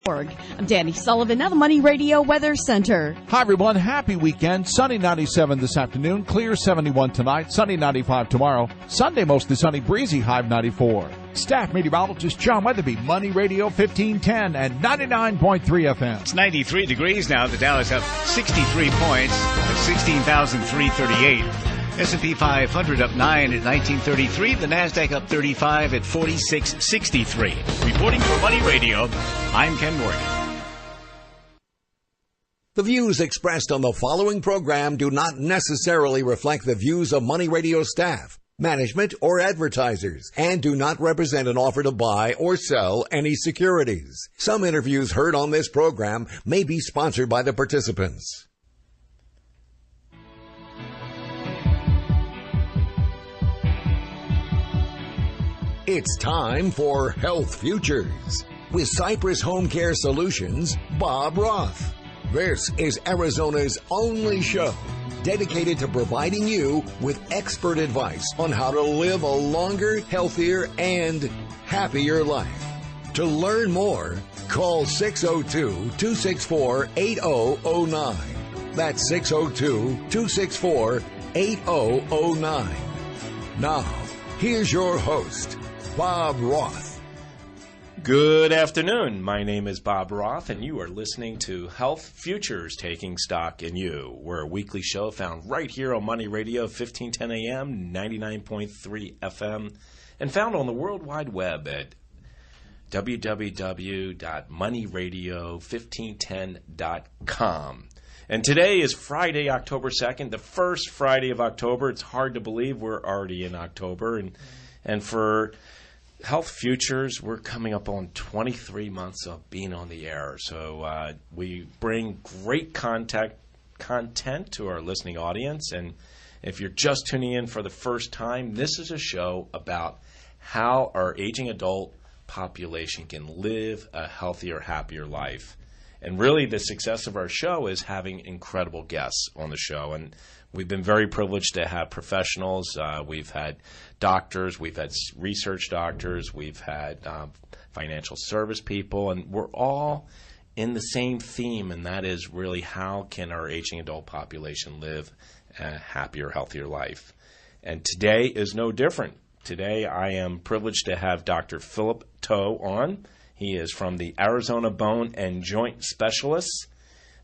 I'm Danny Sullivan of the Money Radio Weather Center. Hi, everyone. Happy weekend. Sunny 97 this afternoon. Clear 71 tonight. Sunny 95 tomorrow. Sunday, mostly sunny, breezy, high of 94. Staff meteorologist John Weatherby, Money Radio 1510 and 99.3 FM. It's 93 degrees now. The Dow is up 63 points at 16,338. S&P 500 up 9 at 1933. The Nasdaq up 35 at 4663. Reporting for Money Radio, I'm Ken Morgan. The views expressed on the following program do not necessarily reflect the views of Money Radio staff, management, or advertisers, and do not represent an offer to buy or sell any securities. Some interviews heard on this program may be sponsored by the participants. It's time for Health Futures with Cypress Home Care Solutions, Bob Roth. This is Arizona's only show dedicated to providing you with expert advice on how to live a longer, healthier, and happier life. To learn more, call 602-264-8009. That's 602-264-8009. Now, here's your host, Bob Roth. Good afternoon. My name is Bob Roth, and you are listening to Health Futures Taking Stock in You. We're a weekly show found right here on Money Radio, 1510 AM, 99.3 FM, and found on the World Wide Web at www.moneyradio1510.com. And today is Friday, October 2nd, the first Friday of October. It's hard to believe we're already in October, and for Health Futures, we're coming up on 23 months of being on the air. So we bring great content to our listening audience. And if you're just tuning in for the first time, this is a show about how our aging adult population can live a healthier, happier life. And really the success of our show is having incredible guests on the show. And we've been very privileged to have professionals. We've had doctors, we've had research doctors, we've had financial service people, and we're all in the same theme, and that is really how can our aging adult population live a happier, healthier life. And today is no different. Today I am privileged to have Dr. Philip Toe on. He is from the Arizona Bone and Joint Specialists.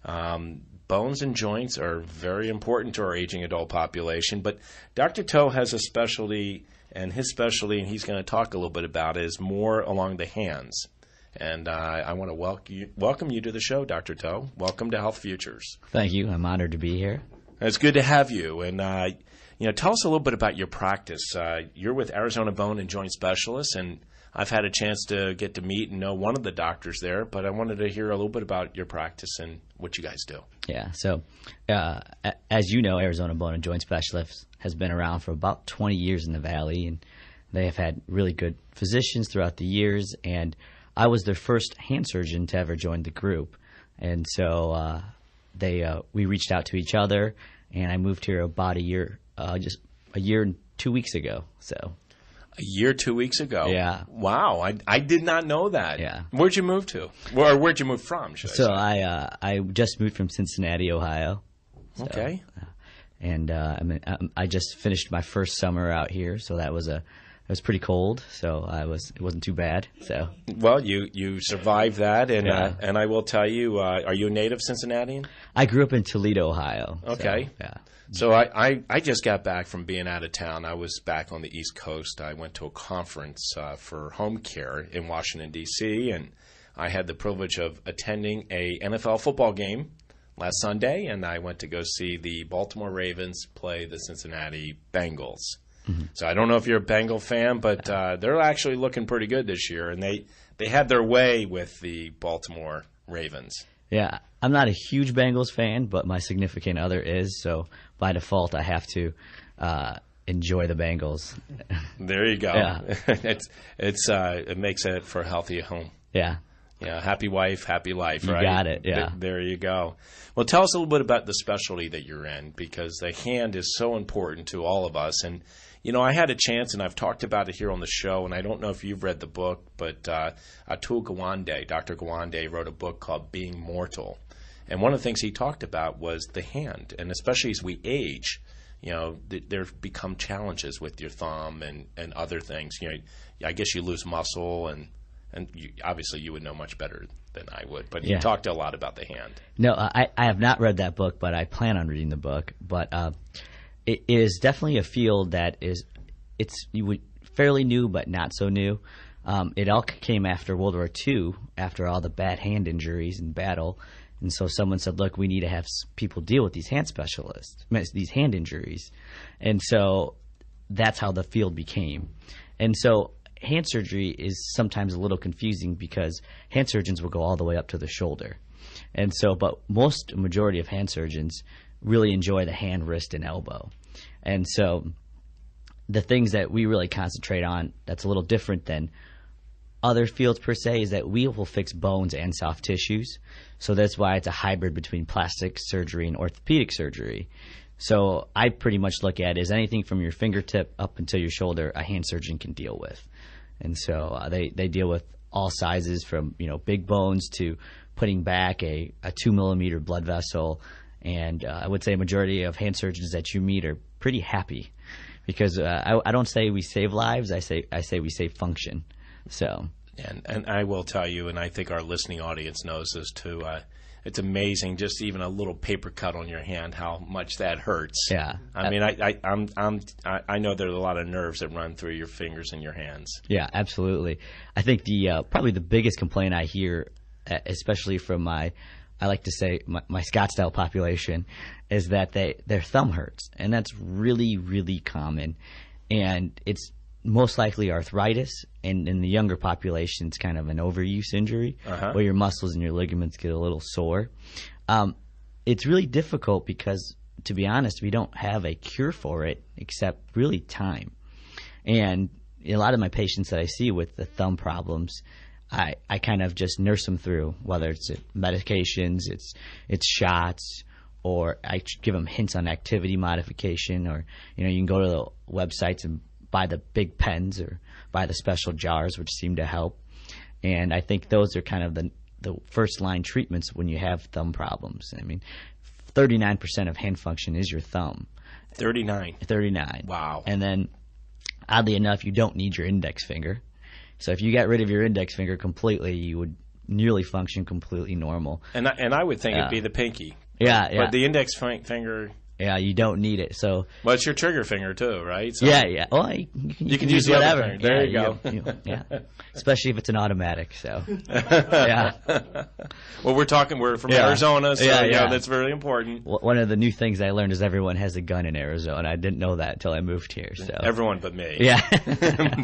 Bones and joints are very important to our aging adult population, but Dr. Toe has a specialty, and his specialty, and he's going to talk a little bit about it, is more along the hands. And I want to welcome you to the show, Dr. Toe. Welcome to Health Futures. Thank you. I'm honored to be here. It's good to have you. And tell us a little bit about your practice. You're with Arizona Bone and Joint Specialists, and I've had a chance to get to meet and know one of the doctors there, but I wanted to hear a little bit about your practice and what you guys do. Yeah, so as you know, Arizona Bone and Joint Specialists has been around for about 20 years in the Valley, and they have had really good physicians throughout the years, and I was their first hand surgeon to ever join the group. And so we reached out to each other, and I moved here about just a year and 2 weeks ago. So. A year, 2 weeks ago? Yeah. Wow, I did not know that. Yeah. Where'd you move to? Or where'd you move from, should I say? So I just moved from Cincinnati, Ohio. So, okay. And I just finished my first summer out here, so it was pretty cold, so it wasn't too bad. So. Well, you survived that, and Yeah. And I will tell you, are you a native Cincinnatian? I grew up in Toledo, Ohio. Okay. So, yeah. So I just got back from being out of town. I was back on the East Coast. I went to a conference for home care in Washington, D.C., and I had the privilege of attending a NFL football game last Sunday, and I went to go see the Baltimore Ravens play the Cincinnati Bengals. Mm-hmm. So I don't know if you're a Bengal fan, but they're actually looking pretty good this year, and they had their way with the Baltimore Ravens. Yeah, I'm not a huge Bengals fan, but my significant other is, so by default I have to enjoy the Bengals. There you go. Yeah. It makes it for a healthy home. Yeah. Yeah, happy wife, happy life, You right? got it, yeah. There you go. Well, tell us a little bit about the specialty that you're in, because the hand is so important to all of us. And, I had a chance, and I've talked about it here on the show, and I don't know if you've read the book, but Atul Gawande, Dr. Gawande, wrote a book called Being Mortal. And one of the things he talked about was the hand, and especially as we age, there become challenges with your thumb and other things. I guess you lose muscle, and obviously you would know much better than I would. But you talked a lot about the hand. No, I have not read that book, but I plan on reading the book. But it is definitely a field that it's fairly new, but not so new. It all came after World War II, after all the bad hand injuries in battle. And so someone said, look, we need to have people deal with these hand specialists, these hand injuries. And so that's how the field became. And so hand surgery is sometimes a little confusing because hand surgeons will go all the way up to the shoulder. And so, but majority of hand surgeons really enjoy the hand, wrist, and elbow. And so the things that we really concentrate on that's a little different than other fields per se is that we will fix bones and soft tissues. So that's why it's a hybrid between plastic surgery and orthopedic surgery. So I pretty much look at it as anything from your fingertip up until your shoulder a hand surgeon can deal with. And so they deal with all sizes from, big bones to putting back a 2 millimeter blood vessel. And I would say a majority of hand surgeons that you meet are pretty happy because I don't say we save lives. I say we save function. So, and I will tell you, and I think our listening audience knows this too. It's amazing, just even a little paper cut on your hand, how much that hurts. Yeah. I mean, I know there's a lot of nerves that run through your fingers and your hands. Yeah, absolutely. I think probably the biggest complaint I hear, especially from I like to say my Scottsdale population, is that their thumb hurts, and that's really, really common, and it's most likely arthritis, and in the younger population, it's kind of an overuse injury where your muscles and your ligaments get a little sore. It's really difficult because, to be honest, we don't have a cure for it except really time. And a lot of my patients that I see with the thumb problems, I kind of just nurse them through, whether it's medications, it's shots, or I give them hints on activity modification, or you can go to the websites and buy the big pens or buy the special jars, which seem to help. And I think those are kind of the first line treatments when you have thumb problems. I mean, 39% of hand function is your thumb. 39. Wow. And then, oddly enough, you don't need your index finger. So if you got rid of your index finger completely, you would nearly function completely normal. And I would think it'd be the pinky. Yeah. But the index finger... Yeah, you don't need it. So, well, it's your trigger finger too, right? So yeah. Well, you can use whatever. The there you go. Yeah, especially if it's an automatic. So, yeah. Well, we're from Arizona, so that's very important. One of the new things I learned is everyone has a gun in Arizona. I didn't know that until I moved here. So everyone but me. Yeah.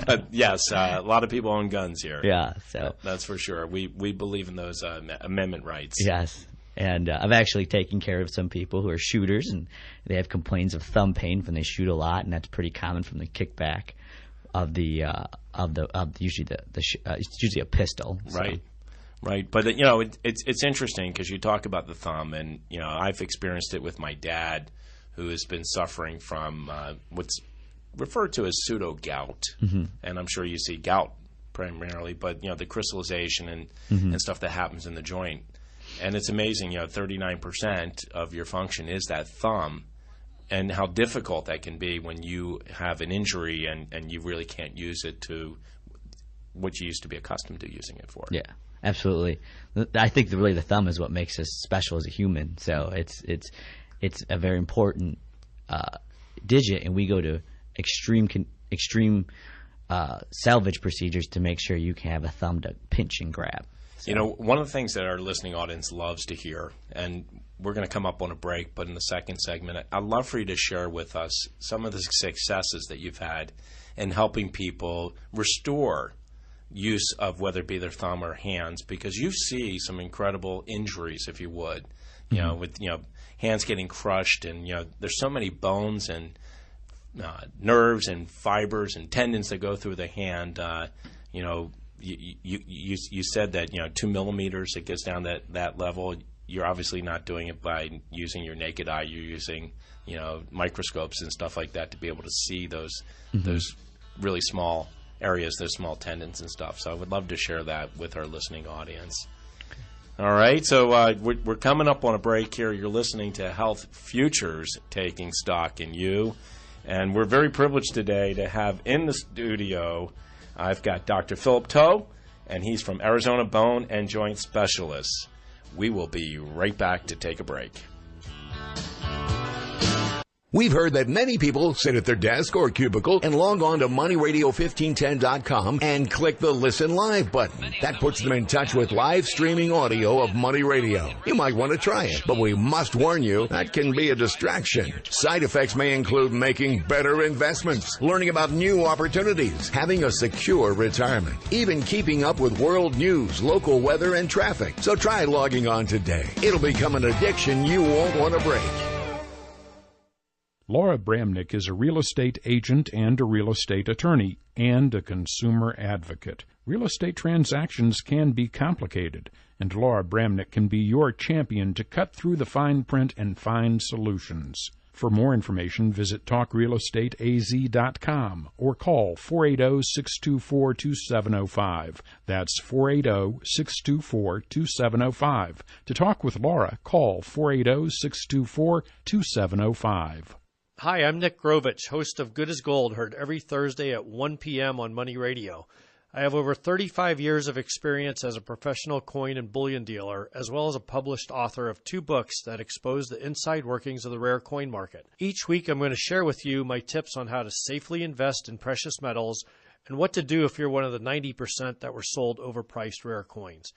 But yes, a lot of people own guns here. Yeah. So that's for sure. We believe in those amendment rights. Yes. And I've actually taken care of some people who are shooters, and they have complaints of thumb pain when they shoot a lot, and that's pretty common from the kickback of usually it's usually a pistol. So. Right. But it's interesting because you talk about the thumb, and I've experienced it with my dad, who has been suffering from what's referred to as pseudo gout, and I'm sure you see gout primarily, but the crystallization and stuff that happens in the joint. And it's amazing, 39% of your function is that thumb, and how difficult that can be when you have an injury and you really can't use it to what you used to be accustomed to using it for. Yeah, absolutely. I think really the thumb is what makes us special as a human. So it's a very important digit, and we go to extreme salvage procedures to make sure you can have a thumb to pinch and grab. So. One of the things that our listening audience loves to hear, and we're going to come up on a break, but in the second segment, I'd love for you to share with us some of the successes that you've had in helping people restore use of whether it be their thumb or hands, because you see some incredible injuries, if you would, with hands getting crushed, and there's so many bones and nerves and fibers and tendons that go through the hand, you said that 2 millimeters, it gets down that level. You're obviously not doing it by using your naked eye. You're using microscopes and stuff like that to be able to see those really small areas, those small tendons and stuff. So I would love to share that with our listening audience. All right, so we're coming up on a break here. You're listening to Health Futures, Taking Stock in You. And we're very privileged today to have in the studio, I've got Dr. Philip Toe, and he's from Arizona Bone and Joint Specialists. We will be right back to take a break. We've heard that many people sit at their desk or cubicle and log on to MoneyRadio1510.com and click the Listen Live button. That puts them in touch with live streaming audio of Money Radio. You might want to try it, but we must warn you, that can be a distraction. Side effects may include making better investments, learning about new opportunities, having a secure retirement, even keeping up with world news, local weather, and traffic. So try logging on today. It'll become an addiction you won't want to break. Laura Bramnick is a real estate agent and a real estate attorney and a consumer advocate. Real estate transactions can be complicated, and Laura Bramnick can be your champion to cut through the fine print and find solutions. For more information, visit talkrealestateaz.com or call 480-624-2705. That's 480-624-2705. To talk with Laura, call 480-624-2705. Hi, I'm Nick Grovich, host of Good as Gold, heard every Thursday at 1 p.m. on Money Radio. I have over 35 years of experience as a professional coin and bullion dealer, as well as a published author of 2 books that expose the inside workings of the rare coin market. Each week I'm going to share with you my tips on how to safely invest in precious metals and what to do if you're one of the 90% that were sold overpriced rare coins.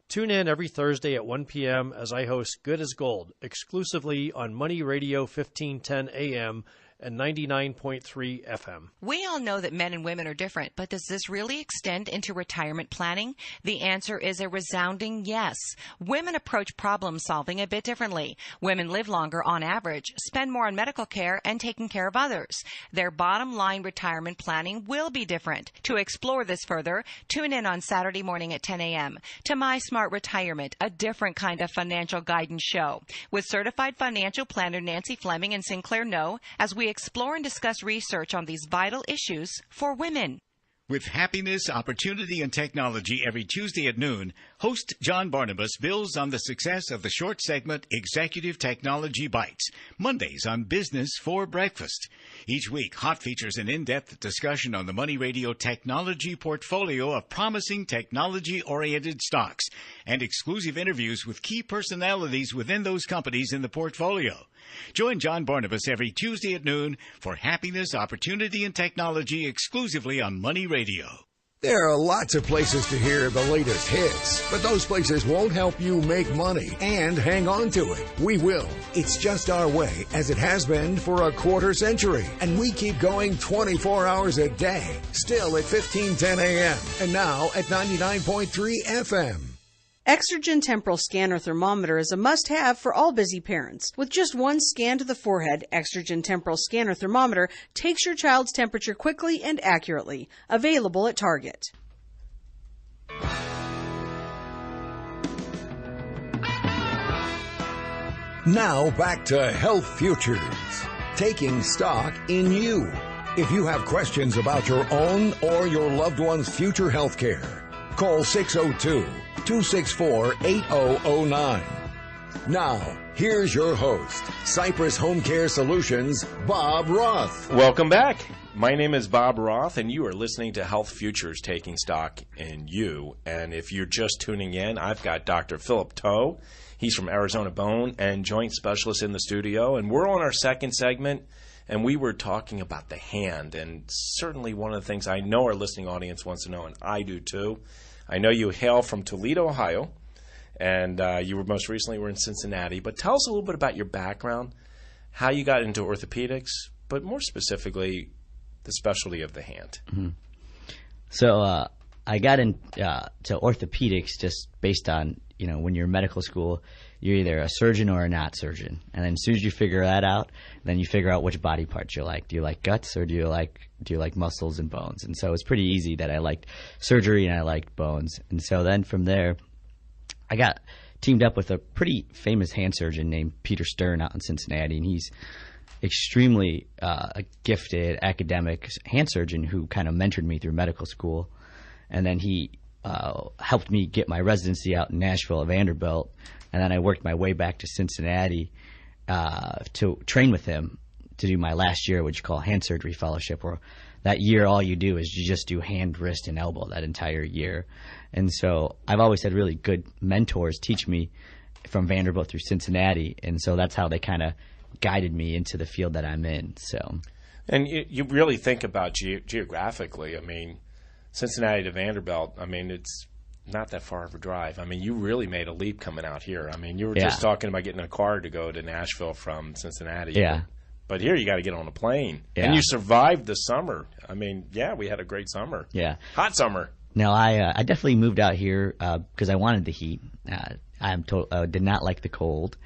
Tune in every Thursday at 1 p.m. as I host Good as Gold, exclusively on Money Radio 1510 AM and 99.3 FM. We all know that men and women are different, but does this really extend into retirement planning? The answer is a resounding yes. Women approach problem solving a bit differently. Women live longer on average, spend more on medical care, and taking care of others. Their bottom line retirement planning will be different. To explore this further, tune in on Saturday morning at 10 a.m. to My Smart Retirement, a different kind of financial guidance show, with certified financial planner Nancy Fleming and Sinclair No, as we explore and discuss research on these vital issues for women. With happiness, opportunity, and technology every Tuesday at noon, host John Barnabas builds on the success of the short segment Executive Technology Bites, Mondays on Business for Breakfast. Each week, Hot features an in-depth discussion on the Money Radio technology portfolio of promising technology-oriented stocks and exclusive interviews with key personalities within those companies in the portfolio. Join John Barnabas every Tuesday at noon for happiness, opportunity, and technology exclusively on Money Radio. There are lots of places to hear the latest hits, but those places won't help you make money and hang on to it. We will. It's just our way, as it has been for a quarter century. And we keep going 24 hours a day, still at 1510 a.m. and now at 99.3 FM. Exergen Temporal Scanner Thermometer is a must-have for all busy parents. With just one scan to the forehead, Exergen Temporal Scanner Thermometer takes your child's temperature quickly and accurately. Available at Target. Now back to Health Futures, taking stock in you. If you have questions about your own or your loved one's future health care, call 602-264-8009. Now, here's your host, Cypress Home Care Solutions, Bob Roth. Welcome back. My name is Bob Roth, and you are listening to Health Futures, Taking Stock in You. And if you're just tuning in, I've got Dr. Philip Toe. He's from Arizona Bone and Joint Specialist in the studio, and we're on our second segment. And we were talking about the hand, and certainly one of the things I know our listening audience wants to know, and I do too. I know you hail from Toledo, Ohio, and you were most recently were in Cincinnati. But tell us a little bit about your background, how you got into orthopedics, but more specifically, the specialty of the hand. Mm-hmm. So I got into orthopedics just based on when you're in medical school, you're either a surgeon or a not surgeon. And then as soon as you figure that out, then you figure out which body parts you like. Do you like guts or do you like muscles and bones? And so it's pretty easy that I liked surgery and I liked bones. And so then from there, I got teamed up with a pretty famous hand surgeon named Peter Stern out in Cincinnati, and he's extremely gifted academic hand surgeon who kind of mentored me through medical school. And then he helped me get my residency out in Nashville at Vanderbilt, and then I worked my way back to Cincinnati to train with him to do my last year, which you call hand surgery fellowship, where that year all you do is you just do hand, wrist, and elbow that entire year. And so I've always had really good mentors teach me from Vanderbilt through Cincinnati, and so that's how they kind of guided me into the field that I'm in. So, and you really think about geographically, I mean, Cincinnati to Vanderbilt, I mean, it's not that far of a drive. I mean, you really made a leap coming out here. I mean, you were just talking about getting a car to go to Nashville from Cincinnati. Yeah. But here you got to get on a plane. Yeah. And you survived the summer. I mean, yeah, we had a great summer. Yeah. Hot summer. No, I definitely moved out here because I wanted the heat. I did not like the cold.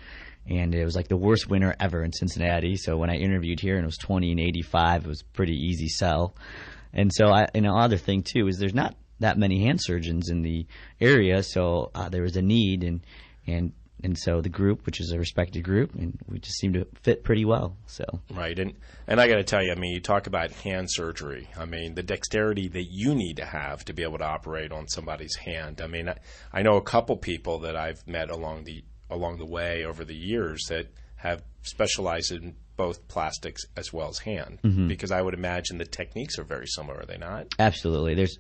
And it was like the worst winter ever in Cincinnati. So when I interviewed here and it was 20 and 85, it was a pretty easy sell. And so other thing too is there's not that many hand surgeons in the area, so there was a need, and so the group, which is a respected group, and we just seemed to fit pretty well. So right, and I got to tell you, I mean, you talk about hand surgery. I mean, the dexterity that you need to have to be able to operate on somebody's hand. I mean, I know a couple people that I've met along the way over the years that have specialized in both plastics as well as hand, because I would imagine the techniques are very similar, are they not? Absolutely. There's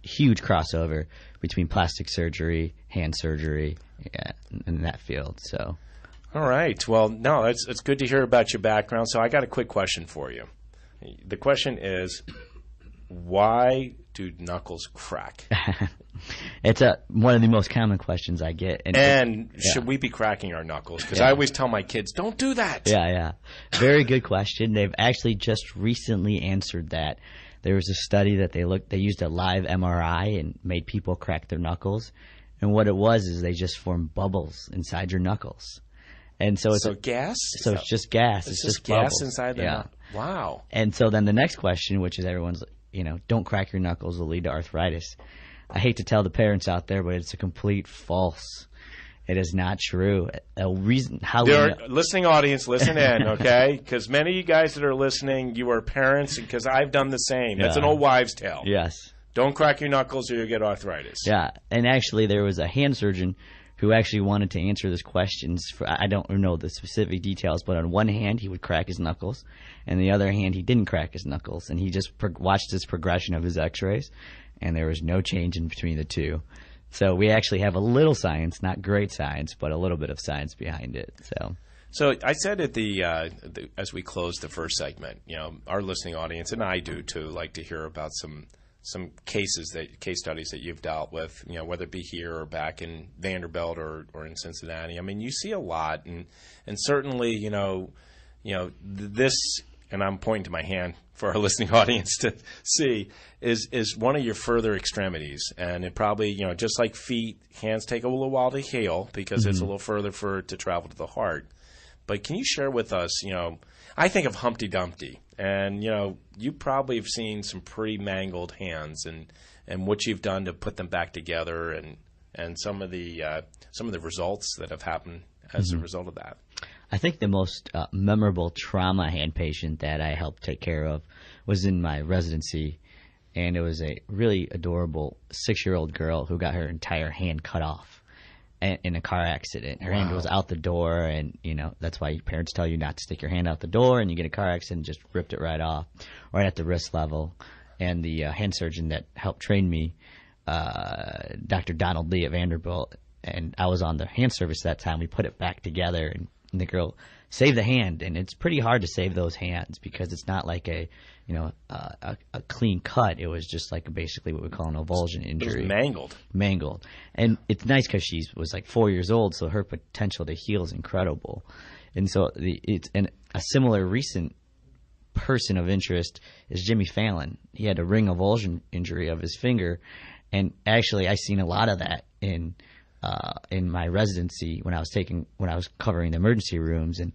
huge crossover between plastic surgery, hand surgery, in that field. So, all right. Well, no, it's good to hear about your background. So I got a quick question for you. The question is, why do knuckles crack? It's one of the most common questions I get. And should we be cracking our knuckles? Because I always tell my kids, don't do that. Yeah. Very good question. They've actually just recently answered that. There was a study that they used a live MRI and made people crack their knuckles. And what it was is they just formed bubbles inside your knuckles. And so it's gas? So it's just gas. It's just gas bubbles. inside the knuckle. Wow. And so then the next question, which is everyone's, don't crack your knuckles, will lead to arthritis. I hate to tell the parents out there, but it's a complete false. It is not true. Listening audience, listen in, okay? Because many of you guys that are listening, you are parents, because I've done the same. That's an old wives' tale. Yes. Don't crack your knuckles or you'll get arthritis. Yeah, and actually there was a hand surgeon who actually wanted to answer this question. I don't know the specific details, but on one hand he would crack his knuckles, and the other hand he didn't crack his knuckles, and he just watched this progression of his x-rays, and there was no change in between the two. So we actually have a little science, not great science, but a little bit of science behind it. So I said at as we closed the first segment, our listening audience, and I do too, like to hear about some case studies that you've dealt with, whether it be here or back in Vanderbilt or in Cincinnati. I mean, you see a lot, and certainly, this, and I'm pointing to my hand for our listening audience to see, is one of your further extremities. And it probably, just like feet, hands take a little while to heal because it's a little further to travel to the heart. But can you share with us, I think of Humpty Dumpty, and, you probably have seen some pretty mangled hands and what you've done to put them back together and some of the results that have happened as a result of that. I think the most memorable trauma hand patient that I helped take care of was in my residency, and it was a really adorable 6-year-old girl who got her entire hand cut off in a car accident. Her hand was out the door, and that's why parents tell you not to stick your hand out the door, and you get a car accident, just ripped it right off, right at the wrist level. And the hand surgeon that helped train me, Dr. Donald Lee at Vanderbilt, and I was on the hand service that time. We put it back together, and the girl saved the hand, and it's pretty hard to save those hands because it's not like a clean cut. It was just like basically what we call an avulsion injury. It was mangled, and it's nice because she was like 4 years old, so her potential to heal is incredible. And so a similar recent person of interest is Jimmy Fallon. He had a ring avulsion injury of his finger, and actually I've seen a lot of that in in my residency when I was covering the emergency rooms, and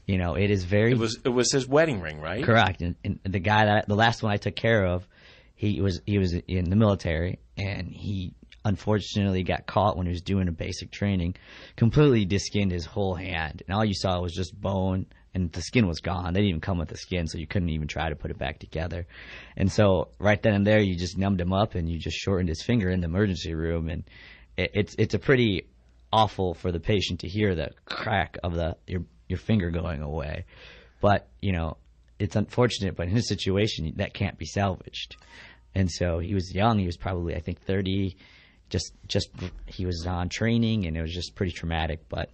it is very. It was his wedding ring, right? Correct, and the guy the last one I took care of, he was in the military, and he unfortunately got caught when he was doing a basic training, completely deskinned his whole hand, and all you saw was just bone, and the skin was gone. They didn't even come with the skin, so you couldn't even try to put it back together. And so right then and there, you just numbed him up, and you just shortened his finger in the emergency room, and it's a pretty awful for the patient to hear the crack of your finger going away. But it's unfortunate, but in his situation, that can't be salvaged. And so he was young. He was probably, I think, 30. Just he was on training, and it was just pretty traumatic. But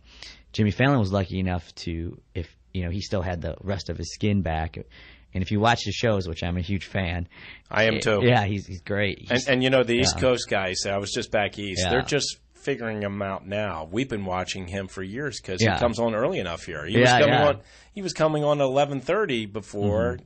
Jimmy Fallon was lucky enough to, if he still had the rest of his skin back. And if you watch his shows, which I'm a huge fan, I am too. Yeah, he's great. And the East Coast guys. I was just back east. They're just figuring him out now. We've been watching him for years because he comes on early enough here. He was coming on at 11:30 before.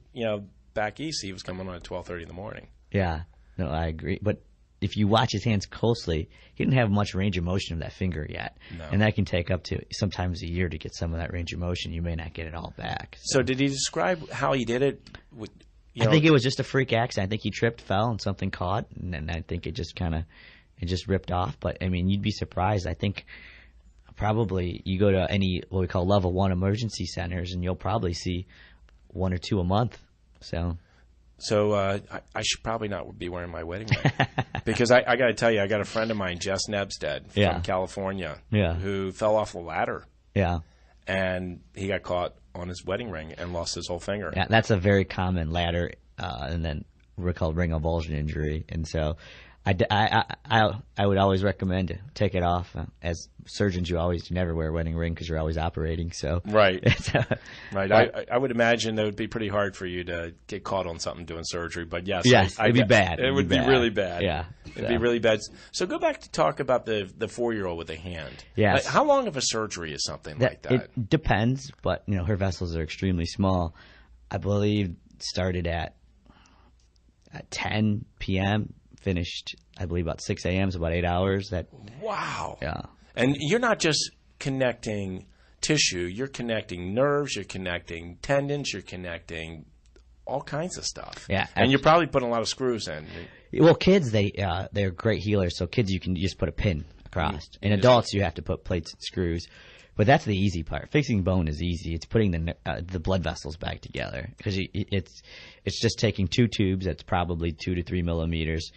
Back east he was coming on at 12:30 in the morning. Yeah, no, I agree. But if you watch his hands closely, he didn't have much range of motion of that finger yet. No. And that can take up to sometimes a year to get some of that range of motion. You may not get it all back. So did he describe how he did it? I think it was just a freak accident. I think he tripped, fell, and something caught, and then I think it just ripped off. But, I mean, you'd be surprised. I think probably you go to any what we call level 1 emergency centers, and you'll probably see 1 or 2 a month. So I should probably not be wearing my wedding ring because I got to tell you, I got a friend of mine, Jess Nebstead from California, who fell off a ladder. Yeah. And he got caught on his wedding ring and lost his whole finger. Yeah, that's a very common ladder, and then we're called ring avulsion injury. And so I would always recommend to take it off. As surgeons, you never wear a wedding ring because you're always operating. So right. Right. I would imagine that would be pretty hard for you to get caught on something doing surgery. But yes, it'd be bad. It would be really bad. Yeah, it'd be really bad. So go back to talk about the 4-year-old with a hand. Yes. How long of a surgery is something like that? It depends, but her vessels are extremely small. I believe started at 10 p.m. Finished, I believe, about 6 a.m. So about 8 hours. Wow. Yeah. And you're not just connecting tissue. You're connecting nerves. You're connecting tendons. You're connecting all kinds of stuff. Yeah. And you're probably putting a lot of screws in. Well, kids, they're great healers. So kids, you can just put a pin across. In adults, you have to put plates and screws. But that's the easy part. Fixing bone is easy. It's putting the blood vessels back together because it's just taking 2 tubes that's probably 2 to 3 millimeters,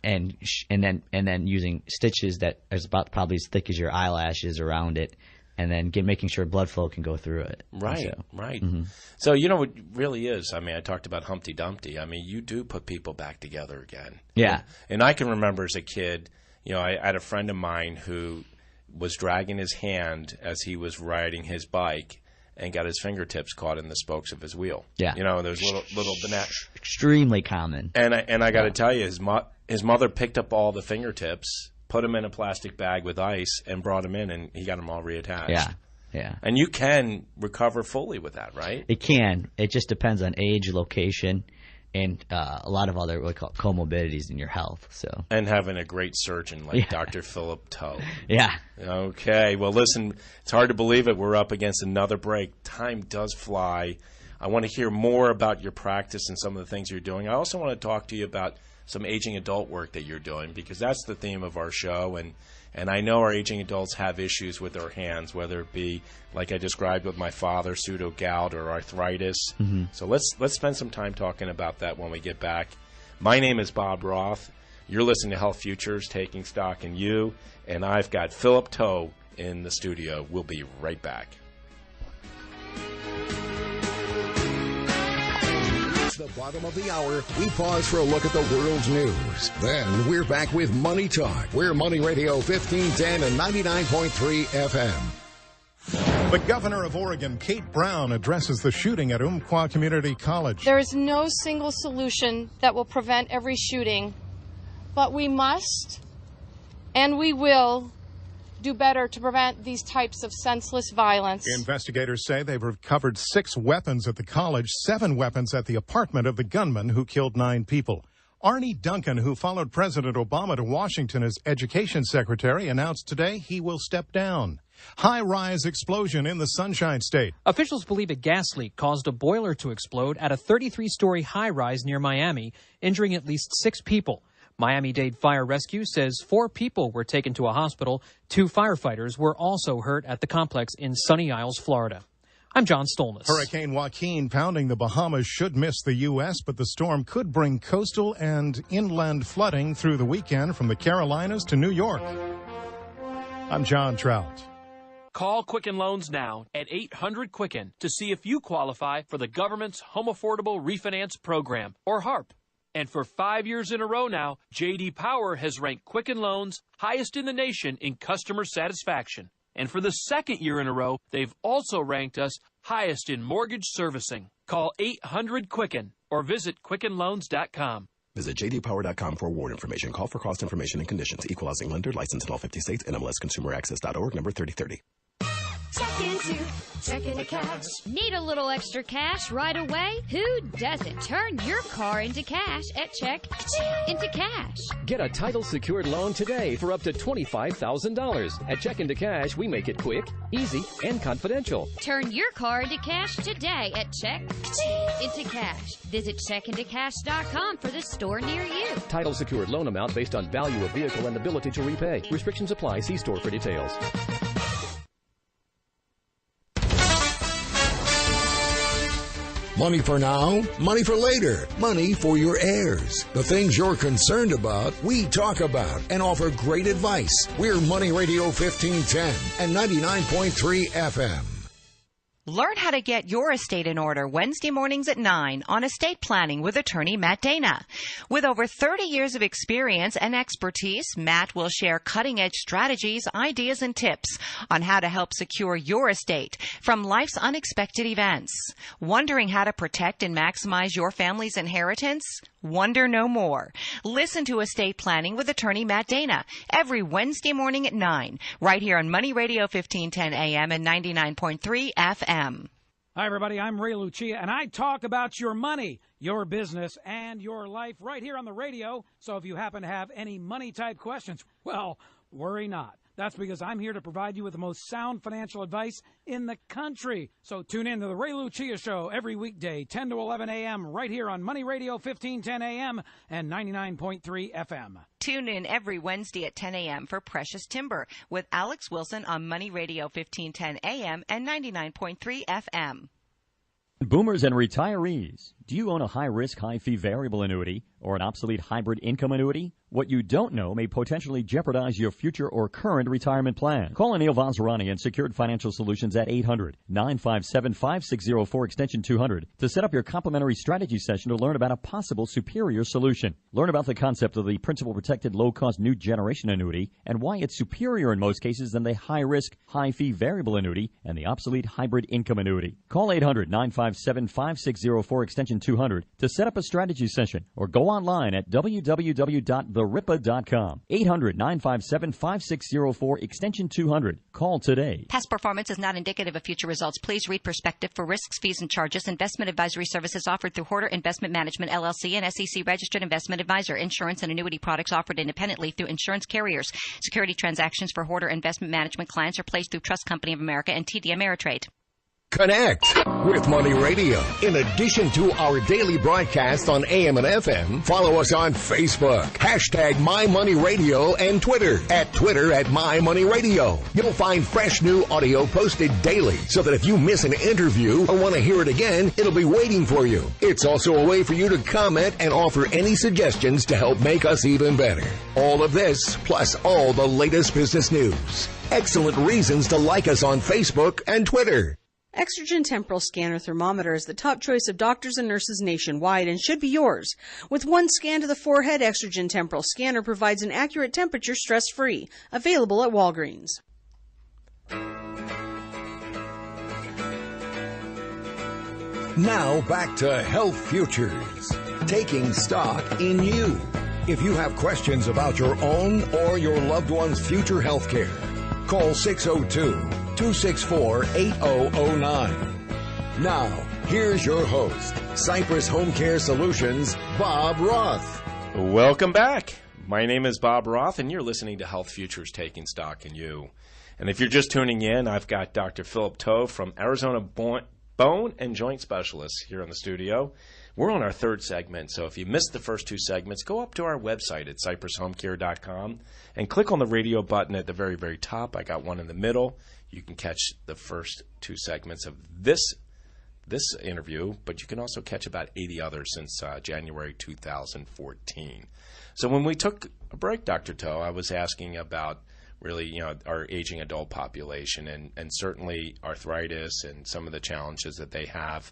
and then using stitches that is about probably as thick as your eyelashes around it, and then making sure blood flow can go through it. Right, right. Mm-hmm. So it really is. I mean, I talked about Humpty Dumpty. I mean, you do put people back together again. Yeah. And I can remember as a kid, I had a friend of mine who was dragging his hand as he was riding his bike and got his fingertips caught in the spokes of his wheel. Yeah. There's little banana. Extremely common. And I got to tell you, his mother picked up all the fingertips, put them in a plastic bag with ice, and brought them in, and he got them all reattached. Yeah. Yeah. And you can recover fully with that, right? It can. It just depends on age, location, and a lot of other what we call comorbidities in your health. And having a great surgeon like Dr. Philip Toe. Yeah. Okay. Well, listen, it's hard to believe it. We're up against another break. Time does fly. I want to hear more about your practice and some of the things you're doing. I also want to talk to you about some aging adult work that you're doing because that's the theme of our show. And I know our aging adults have issues with their hands, whether it be, like I described with my father, pseudo-gout or arthritis. Mm-hmm. So let's spend some time talking about that when we get back. My name is Bob Roth. You're listening to Health Futures, Taking Stock in You. And I've got Philip Toe in the studio. We'll be right back. The bottom of the hour, we pause for a look at the world's news. Then we're back with Money Talk. We're Money Radio 1510 and 99.3 FM. The governor of Oregon, Kate Brown, addresses the shooting at Umpqua Community College. There is no single solution that will prevent every shooting, but we must and we will do better to prevent these types of senseless violence. Investigators say they've recovered 6 weapons at the college, 7 weapons at the apartment of the gunman who killed 9 people. Arnie Duncan, who followed President Obama to Washington as education secretary, announced today he will step down. High-rise explosion in the Sunshine State. Officials believe a gas leak caused a boiler to explode at a 33-story high-rise near Miami, injuring at least 6 people. Miami-Dade Fire Rescue says 4 people were taken to a hospital. 2 firefighters were also hurt at the complex in Sunny Isles, Florida. I'm John Stolness. Hurricane Joaquin pounding the Bahamas should miss the U.S., but the storm could bring coastal and inland flooding through the weekend from the Carolinas to New York. I'm John Trout. Call Quicken Loans now at 800-QUICKEN to see if you qualify for the government's Home Affordable Refinance Program, or HARP. And for 5 years in a row now, J.D. Power has ranked Quicken Loans highest in the nation in customer satisfaction. And for the 2nd year in a row, they've also ranked us highest in mortgage servicing. Call 800-QUICKEN or visit QuickenLoans.com. Visit jdpower.com for award information. Call for cost information and conditions. Equal housing lender. Licensed in all 50 states. NMLSConsumerAccess.org. Number 3030. Check into cash. Need a little extra cash right away? Who doesn't? Turn your car into cash at Check into Cash. Get a title-secured loan today for up to $25,000. At Check into Cash, we make it quick, easy, and confidential. Turn your car into cash today at Check into Cash. Visit checkintocash.com for the store near you. Title-secured loan amount based on value of vehicle and ability to repay. Restrictions apply. See store for details. Money for now, money for later, money for your heirs. The things you're concerned about, we talk about and offer great advice. We're Money Radio 1510 and 99.3 FM. Learn how to get your estate in order Wednesday mornings at 9 on Estate Planning with attorney Matt Dana. With over 30 years of experience and expertise, Matt will share cutting-edge strategies, ideas, and tips on how to help secure your estate from life's unexpected events. Wondering how to protect and maximize your family's inheritance? Wonder no more. Listen to Estate Planning with attorney Matt Dana every Wednesday morning at 9, right here on Money Radio 1510 AM and 99.3 FM. Hi, everybody. I'm Ray Lucia, and I talk about your money, your business, and your life right here on the radio. So if you happen to have any money-type questions, well, worry not. That's because I'm here to provide you with the most sound financial advice in the country. So tune in to the Ray Lucia Show every weekday, 10 to 11 a.m., right here on Money Radio 1510 a.m. and 99.3 FM. Tune in every Wednesday at 10 a.m. for Precious Timber with Alex Wilson on Money Radio 1510 a.m. and 99.3 FM. Boomers and retirees, do you own a high-risk, high-fee variable annuity or an obsolete hybrid income annuity? What you don't know may potentially jeopardize your future or current retirement plan. Call Anil Vazirani and Secured Financial Solutions at 800-957-5604 extension 200 to set up your complimentary strategy session to learn about a possible superior solution. Learn about the concept of the principal protected low-cost new generation annuity and why it's superior in most cases than the high-risk, high-fee variable annuity and the obsolete hybrid income annuity. Call 800-957-5604 extension 200 to set up a strategy session or go online at www.theripa.com. 800-957-5604 extension 200. Call today. Past performance is not indicative of future results. Please read prospective for risks, fees, and charges. Investment advisory services offered through Horder Investment Management, LLC, and SEC registered investment advisor. Insurance and annuity products offered independently through insurance carriers. Security transactions for Horder Investment Management clients are placed through Trust Company of America and TD Ameritrade. Connect with Money Radio. In addition to our daily broadcast on AM and FM, follow us on Facebook, hashtag MyMoneyRadio, and Twitter at MyMoneyRadio. You'll find fresh new audio posted daily so that if you miss an interview or want to hear it again, it'll be waiting for you. It's also a way for you to comment and offer any suggestions to help make us even better. All of this, plus all the latest business news. Excellent reasons to like us on Facebook and Twitter. Exergen Temporal Scanner Thermometer is the top choice of doctors and nurses nationwide and should be yours. With one scan to the forehead, Exergen Temporal Scanner provides an accurate temperature stress-free. Available at Walgreens. Now back to Health Futures, taking stock in you. If you have questions about your own or your loved one's future health care, call 602-264-8009. Now, here's your host, Cypress Home Care Solutions, Bob Roth. Welcome back. My name is Bob Roth, and you're listening to Health Futures Taking Stock in You. And if you're just tuning in, I've got Dr. Philip Tove from Arizona Bone and Joint Specialists here in the studio. We're on our third segment, so if you missed the first two segments, go up to our website at cypresshomecare.com and click on the radio button at the very, very top. I got one in the middle. You can catch the first two segments of this interview, but you can also catch about 80 others since January 2014. So when we took a break, Dr. Toe, I was asking about really, our aging adult population and certainly arthritis and some of the challenges that they have.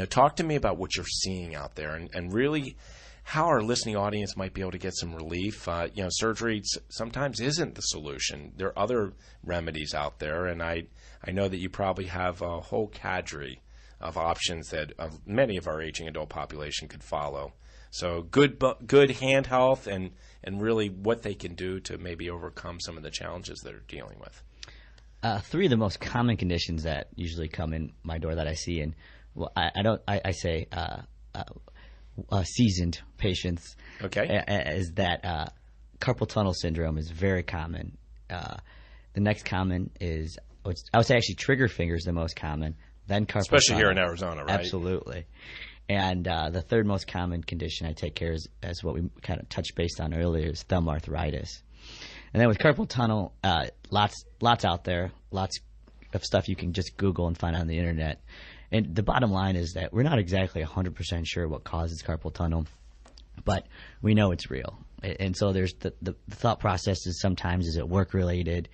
Talk to me about what you're seeing out there and really how our listening audience might be able to get some relief. Surgery sometimes isn't the solution. There are other remedies out there, and I know that you probably have a whole cadre of options that many of our aging adult population could follow. So good hand health and really what they can do to maybe overcome some of the challenges that they're dealing with. Three of the most common conditions that usually come in my door that I see, and I say seasoned patients. Okay. Is that carpal tunnel syndrome is very common. The next common is, I would say actually trigger finger is the most common. Then carpal Especially tunnel. here in Arizona, right? Absolutely. And the third most common condition I take care of, as what we kind of touched base on earlier, is thumb arthritis. And then with carpal tunnel, lots out there, lots of stuff you can just Google and find on the internet. And the bottom line is that we're not exactly 100% sure what causes carpal tunnel, but we know it's real. And so there's the thought process is sometimes is it work-related?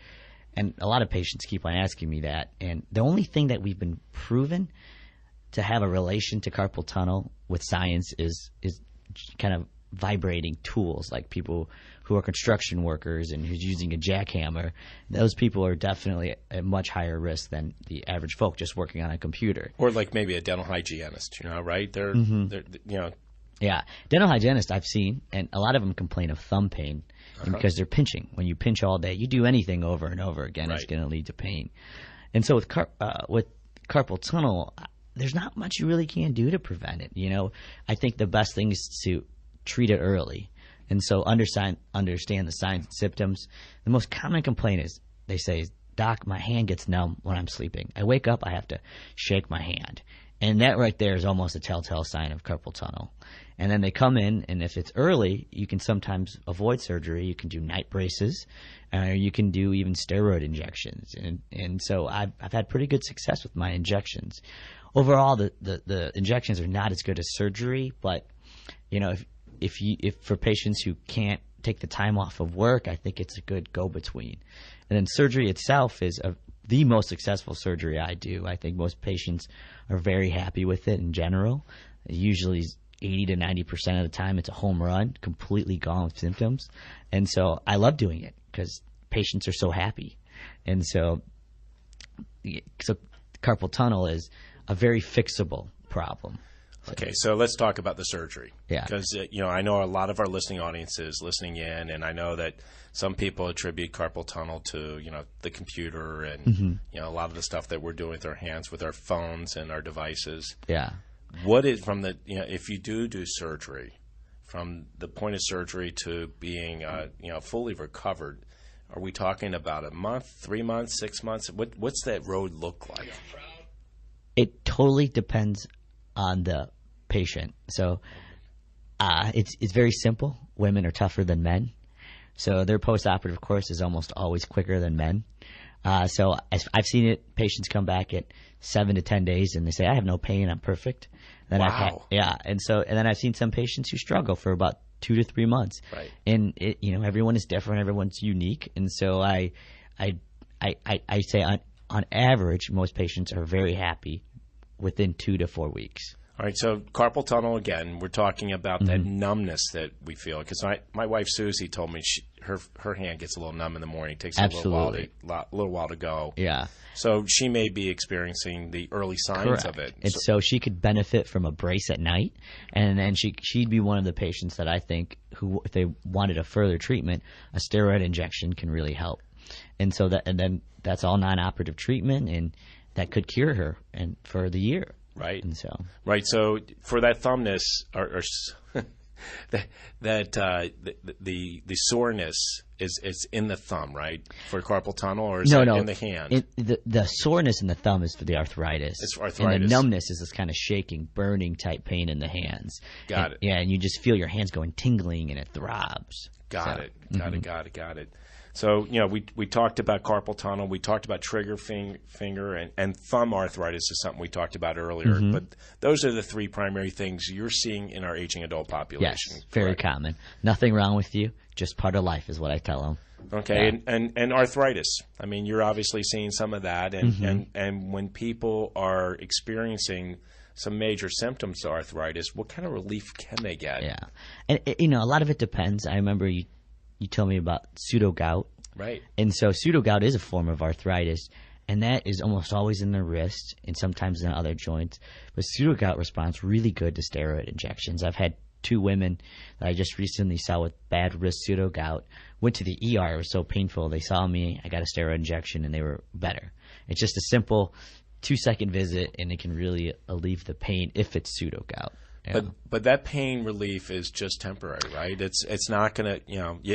And a lot of patients keep on asking me that. And the only thing that we've been proven to have a relation to carpal tunnel with science is kind of vibrating tools, like people who are construction workers and who's using a jackhammer. Those people are definitely at much higher risk than the average folk just working on a computer. Or like maybe a dental hygienist, right? They're Yeah. Dental hygienists I've seen, and a lot of them complain of thumb pain because they're pinching. When you pinch all day, you do anything over and over again, it's going to lead to pain. And so with carpal tunnel, there's not much you really can do to prevent it. I think the best thing is to treat it early. And so understand the signs and symptoms. The most common complaint is they say, "Doc, my hand gets numb when I'm sleeping. I wake up, I have to shake my hand." And that right there is almost a telltale sign of carpal tunnel. And then they come in, and if it's early, you can sometimes avoid surgery. You can do night braces, or you can do even steroid injections. And so I've had pretty good success with my injections. Overall, the injections are not as good as surgery, but if for patients who can't take the time off of work, I think it's a good go-between. And then surgery itself is the most successful surgery I do. I think most patients are very happy with it in general. Usually 80 to 90% of the time it's a home run, completely gone with symptoms. And so I love doing it because patients are so happy. And so carpal tunnel is a very fixable problem. Okay, so let's talk about the surgery. Yeah. Because, I know a lot of our listening audience is listening in, and I know that some people attribute carpal tunnel to, the computer and, a lot of the stuff that we're doing with our hands, with our phones and our devices. Yeah. What is, from the, if you do surgery, from the point of surgery to being, fully recovered, are we talking about a month, 3 months, 6 months? What's that road look like? It totally depends on the patient. So it's very simple. Women are tougher than men. So their post-operative course is almost always quicker than men. So I've seen it. Patients come back at 7 to 10 days and they say, "I have no pain. I'm perfect." Then wow. And then I've seen some patients who struggle for about 2 to 3 months. Right. And everyone is different. Everyone's unique. And so I say on average, most patients are very happy within 2 to 4 weeks. All right, so carpal tunnel, again, we're talking about that numbness that we feel. Because my wife, Susie, told me her hand gets a little numb in the morning. It takes a little while to go. Yeah. So she may be experiencing the early signs of it. And so she could benefit from a brace at night. And then she'd be one of the patients that I think who, if they wanted a further treatment, a steroid injection can really help. And so then that's all non-operative treatment, and that could cure her and for the year. Right. And so. Right. So for that thumbness, the soreness is in the thumb, right, for carpal tunnel, or is no, it in the hand? The soreness in the thumb is for the arthritis. It's arthritis. And the numbness is this kind of shaking, burning type pain in the hands. Got it. Yeah, and you just feel your hands going tingling and it throbs. Got it. So, we talked about carpal tunnel. We talked about trigger finger and thumb arthritis is something we talked about earlier. Mm-hmm. But those are the three primary things you're seeing in our aging adult population. Yes, very common. Nothing wrong with you. Just part of life is what I tell them. Okay, yeah. and arthritis. I mean, you're obviously seeing some of that. And when people are experiencing some major symptoms of arthritis, what kind of relief can they get? Yeah. And, a lot of it depends. I remember you told me about pseudo-gout. Right. And so pseudo-gout is a form of arthritis, and that is almost always in the wrist and sometimes in other joints. But pseudo-gout responds really good to steroid injections. I've had 2 women that I just recently saw with bad wrist pseudo-gout, went to the ER. It was so painful. They saw me, I got a steroid injection, and they were better. It's just a simple 2-second visit, and it can really alleviate the pain if it's pseudo-gout. Yeah. But that pain relief is just temporary, right? It's not going to,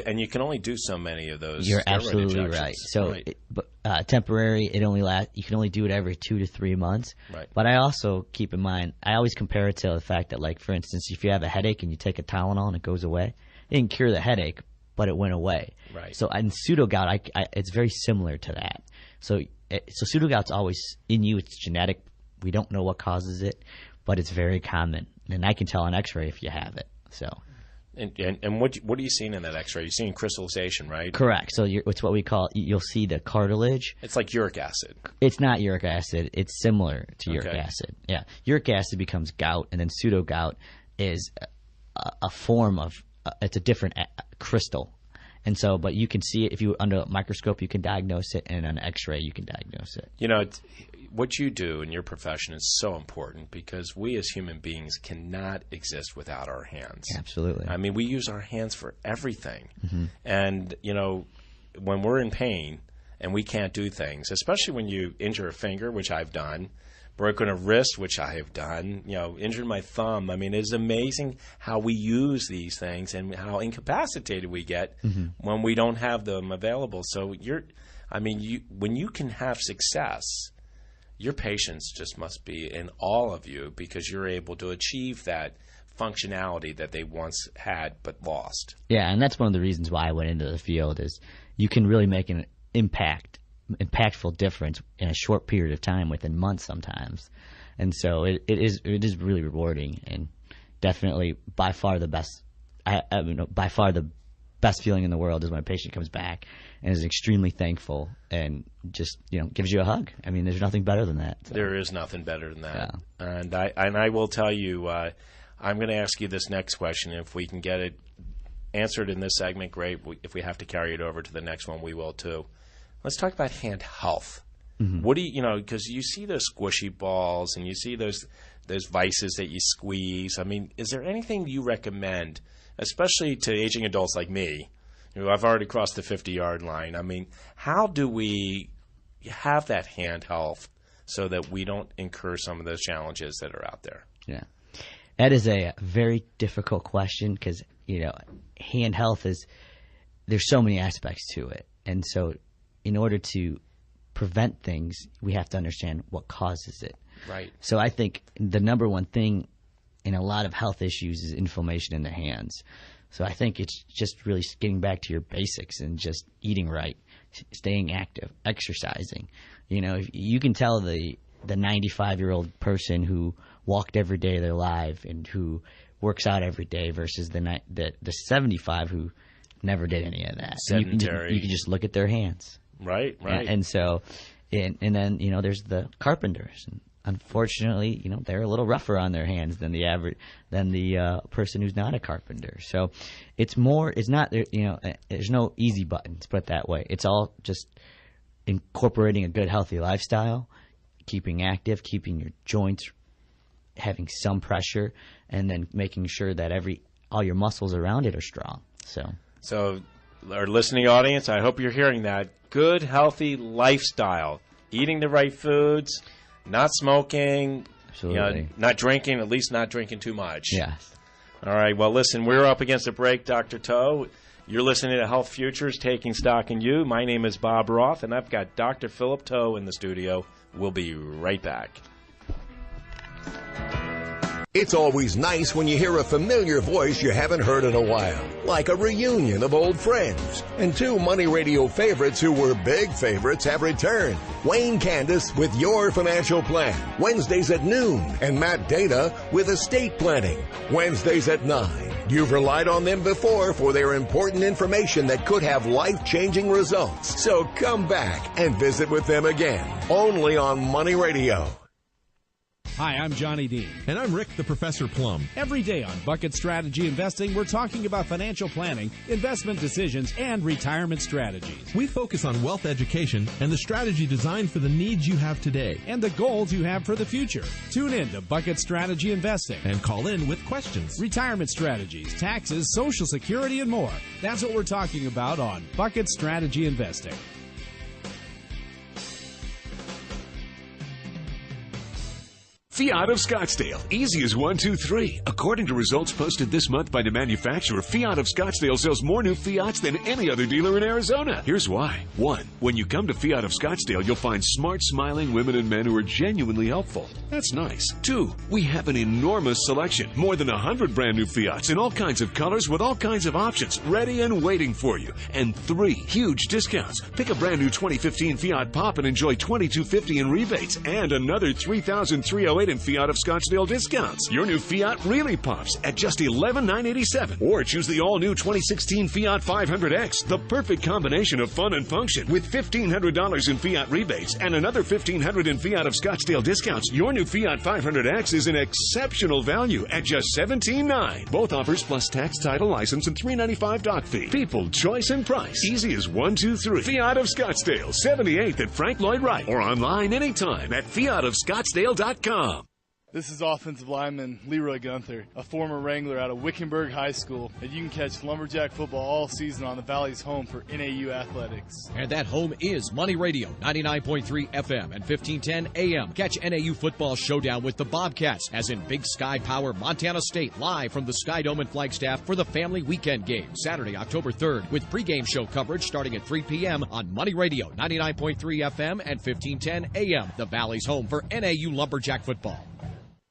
and you can only do so many of those. You're steroid absolutely injections. right. So, temporary, it only you can only do it every 2 to 3 months. Right. But I also keep in mind, I always compare it to the fact that, like, for instance, if you have a headache and you take a Tylenol and it goes away, it didn't cure the headache, but it went away. Right. So in pseudo-gout, it's very similar to that. So pseudo-gout's always in you. It's genetic. We don't know what causes it, but it's very common. And I can tell on X-ray if you have it. So, and what are you seeing in that X-ray? You're seeing crystallization, right? Correct. So it's what we call, you'll see the cartilage. It's like uric acid. It's not uric acid. It's similar to uric acid. Yeah, uric acid becomes gout, and then pseudo-gout is a form of it's a different crystal. And so, but you can see it if you under a microscope, you can diagnose it, and on X-ray, you can diagnose it. What you do in your profession is so important because we as human beings cannot exist without our hands. Absolutely. I mean, we use our hands for everything. Mm-hmm. And, when we're in pain and we can't do things, especially when you injure a finger, which I've done, broken a wrist, which I have done, injured my thumb. I mean, it's amazing how we use these things and how incapacitated we get when we don't have them available. So when you can have success, your patients just must be in awe of you because you're able to achieve that functionality that they once had but lost. Yeah, and that's one of the reasons why I went into the field is you can really make an impactful difference in a short period of time, within months sometimes. And so it is really rewarding and definitely by far the best. By far the best feeling in the world is when a patient comes back and is extremely thankful and just gives you a hug. I mean, there's nothing better than that. So. There is nothing better than that. Yeah. And I will tell you, I'm going to ask you this next question. If we can get it answered in this segment, great. If we have to carry it over to the next one, we will too. Let's talk about hand health. Mm-hmm. What do because you see those squishy balls and you see those vices that you squeeze. I mean, is there anything you recommend, especially to aging adults like me, who I've already crossed the 50-yard line? I mean, how do we have that hand health so that we don't incur some of those challenges that are out there? Yeah. That is a very difficult question because, hand health there's so many aspects to it. And so in order to prevent things, we have to understand what causes it. Right. So I think the number one thing in a lot of health issues is inflammation in the hands. So I think it's just really getting back to your basics and just eating right, staying active, exercising. You can tell the 95-year-old person who walked every day of their life and who works out every day versus the 75 who never did any of that. Sedentary. You can just look at their hands. Right. And so, and then, there's the carpenters. And unfortunately, they're a little rougher on their hands than the person who's not a carpenter. So it's not, there's no easy buttons, put it that way. It's all just incorporating a good, healthy lifestyle, keeping active, keeping your joints having some pressure, and then making sure that all your muscles around it are strong. So our listening audience, I hope you're hearing that. Good, healthy lifestyle. Eating the right foods, not smoking, absolutely. Not drinking, at least not drinking too much. Yes. All right, well, listen, we're up against a break, Dr. Toe. You're listening to Health Futures, Taking Stock in You. My name is Bob Roth, and I've got Dr. Philip Toe in the studio. We'll be right back. It's always nice when you hear a familiar voice you haven't heard in a while, like a reunion of old friends. And two Money Radio favorites who were big favorites have returned. Wayne Candace with Your Financial Plan, Wednesdays at noon, and Matt Data with Estate Planning, Wednesdays at 9. You've relied on them before for their important information that could have life-changing results. So come back and visit with them again, only on Money Radio. Hi, I'm Johnny Dean. And I'm Rick the Professor Plum. Every day on Bucket Strategy Investing, we're talking about financial planning, investment decisions, and retirement strategies. We focus on wealth education and the strategy designed for the needs you have today and the goals you have for the future. Tune in to Bucket Strategy Investing. And call in with questions. Retirement strategies, taxes, Social Security, and more. That's what we're talking about on Bucket Strategy Investing. Fiat of Scottsdale. Easy as 1, 2, 3. According to results posted this month by the manufacturer, Fiat of Scottsdale sells more new Fiats than any other dealer in Arizona. Here's why. 1. When you come to Fiat of Scottsdale, you'll find smart, smiling women and men who are genuinely helpful. That's nice. 2. We have an enormous selection. More than 100 brand new Fiats in all kinds of colors with all kinds of options ready and waiting for you. And 3. Huge discounts. Pick a brand new 2015 Fiat Pop and enjoy $2,250 in rebates and another $3,308 in Fiat of Scottsdale discounts. Your new Fiat really pops at just $11,987. Or choose the all-new 2016 Fiat 500X, the perfect combination of fun and function. With $1,500 in Fiat rebates and another $1,500 in Fiat of Scottsdale discounts, your new Fiat 500X is an exceptional value at just $17,900. Both offers plus tax, title, license, and $395 doc fee. People, choice, and price. Easy as 1, 2, 3. Fiat of Scottsdale, 78th at Frank Lloyd Wright, or online anytime at fiatofscottsdale.com. This is offensive lineman Leroy Gunther, a former Wrangler out of Wickenburg High School, and you can catch Lumberjack football all season on the Valley's home for NAU athletics. And that home is Money Radio, 99.3 FM and 1510 AM. Catch NAU football showdown with the Bobcats, as in Big Sky Power Montana State, live from the Sky Dome in Flagstaff for the family weekend game, Saturday, October 3rd, with pregame show coverage starting at 3 p.m. on Money Radio, 99.3 FM and 1510 AM. The Valley's home for NAU Lumberjack football.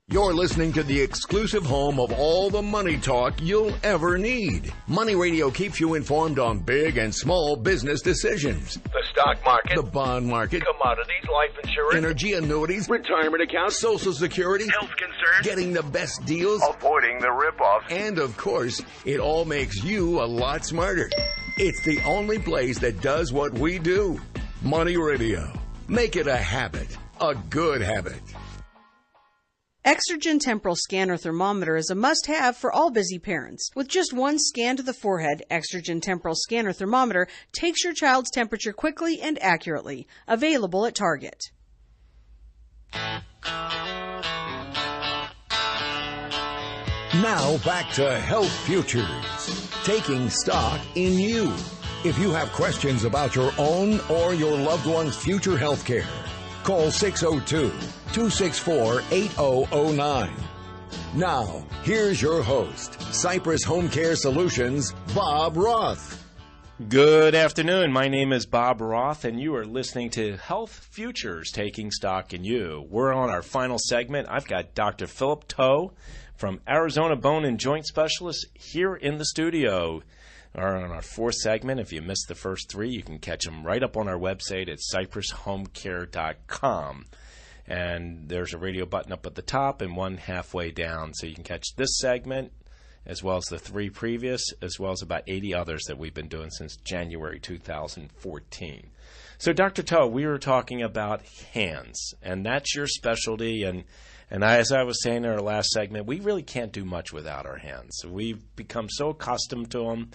You're listening to the exclusive home of all the money talk you'll ever need. Money Radio keeps you informed on big and small business decisions. The stock market, the bond market, commodities, life insurance, energy annuities, retirement accounts, Social Security, health concerns, getting the best deals, avoiding the ripoffs. And, of course, it all makes you a lot smarter. It's the only place that does what we do. Money Radio. Make it a habit. A good habit. Exergen Temporal Scanner Thermometer is a must-have for all busy parents. With just one scan to the forehead, Exergen Temporal Scanner Thermometer takes your child's temperature quickly and accurately. Available at Target. Now back to Health Futures, taking stock in you. If you have questions about your own or your loved one's future health care, call 602-264-8009. Now, here's your host, Cypress Home Care Solutions, Bob Roth. Good afternoon. My name is Bob Roth, and you are listening to Health Futures, Taking Stock in You. We're on our final segment. I've got Dr. Philip Toe from Arizona Bone and Joint Specialist here in the studio. Are on our fourth segment. If you missed the first three, you can catch them right up on our website at cypresshomecare.com. And there's a radio button up at the top and one halfway down. So you can catch this segment as well as the three previous, as well as about 80 others that we've been doing since January 2014. So, Dr. Toe, we were talking about hands, and that's your specialty. And as I was saying in our last segment, we really can't do much without our hands. We've become so accustomed to them,